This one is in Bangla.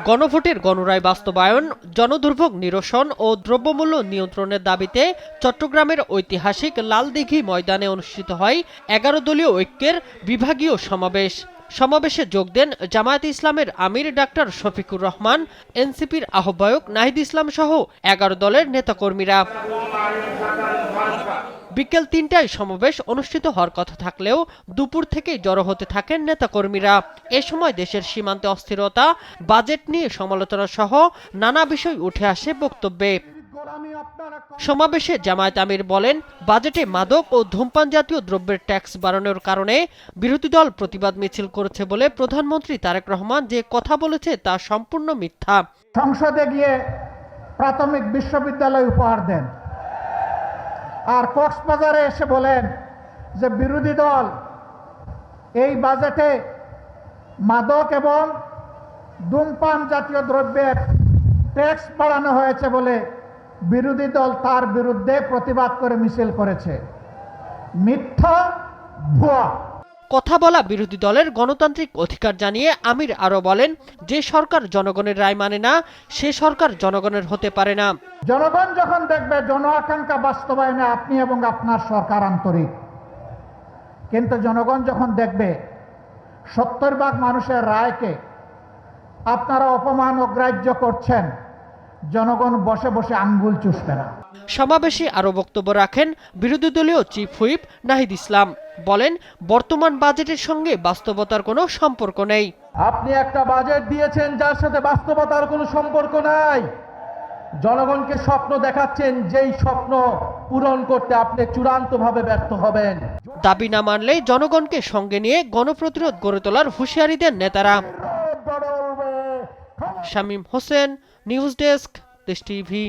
গণভোটের গণরায় বাস্তবায়ন, জনদুর্ভোগ নিরসন ও দ্রব্যমূল্য নিয়ন্ত্রণের দাবিতে চট্টগ্রামের ঐতিহাসিক লালদিঘি ময়দানে অনুষ্ঠিত হয় ১১ দলীয় ঐক্যের বিভাগীয় সমাবেশ। সমাবেশে যোগ দেন জামায়াতে ইসলামের আমির ডাক্তার শফিকুর রহমান, এনসিপির আহ্বায়ক নাহিদ ইসলাম সহ ১১ দলের নেতাকর্মীরা। বিকেল ৩টায় সমাবেশ অনুষ্ঠিত হওয়ার কথা থাকলেও দুপুর থেকেই জড়ো হতে থাকেন নেতাকর্মীরা। এ সময় দেশের সীমান্তে অস্থিরতা, বাজেট নিয়ে সমালোচনা সহ নানা বিষয় উঠে আসে বক্তব্যে। সমাবেশে জামায়াত আমির বলেন, বাজেটে মাদক ও ধূমপান জাতীয় দ্রব্যের ট্যাক্স বাড়ানোর কারণে বিরোধী দল প্রতিবাদ মিছিল করেছে বলে প্রধানমন্ত্রী তারেক রহমান যে কথা বলেছে তা সম্পূর্ণ মিথ্যা। সংসদে গিয়ে প্রাথমিক বিশ্ববিদ্যালয় উপহার দেন, আর কক্সবাজারে এসে বলেন যে বিরোধী দল এই বাজেটে মাদক এবং ধূমপান জাতীয় দ্রব্যের ট্যাক্স বাড়ানো হয়েছে বলে বিরোধী দল তার বিরুদ্ধে প্রতিবাদ করে মিছিল করেছে। মিথ্যা, ভুয়া। কথা বলা বিরোধী দলের গণতান্ত্রিক অধিকার জানিয়ে আমির আরো বলেন, যে সরকার জনগণের রায় মানে না, সে সরকার জনগণের হতে পারে না। জনগণ যখন দেখবে জন আকাঙ্ক্ষা বাস্তবায়নে আপনি এবং আপনার সরকার আন্তরিক, কিন্তু জনগণ যখন দেখবে ৭০ ভাগ মানুষের রায়কে আপনারা অপমান অগ্রাহ্য করছেন, জনগণ বসে বসে আঙ্গুল চুষবে না। সমাবেশে আরো বক্তব্য রাখেন বিরোধী দলীয় চিফ হুইপ নাহিদ ইসলাম। বলেন, বর্তমান বাজেটের সঙ্গে বাস্তবতার কোনো সম্পর্ক নেই। আপনি একটা বাজেট দিয়েছেন যার সাথে বাস্তবতার কোনো সম্পর্ক নাই। জনগণকে স্বপ্ন দেখাচ্ছেন, যেই স্বপ্ন পূরণ করতে আপনি চূড়ান্তভাবে ব্যর্থ হবেন। দাবি না মানলে জনগণকে সঙ্গে নিয়ে গণপ্রতিরোধ গড়ে তোলার হুঁশিয়ারি দেন নেতারা। শামীম হোসেন, নিউজ ডেস্ক, দেশ টিভি।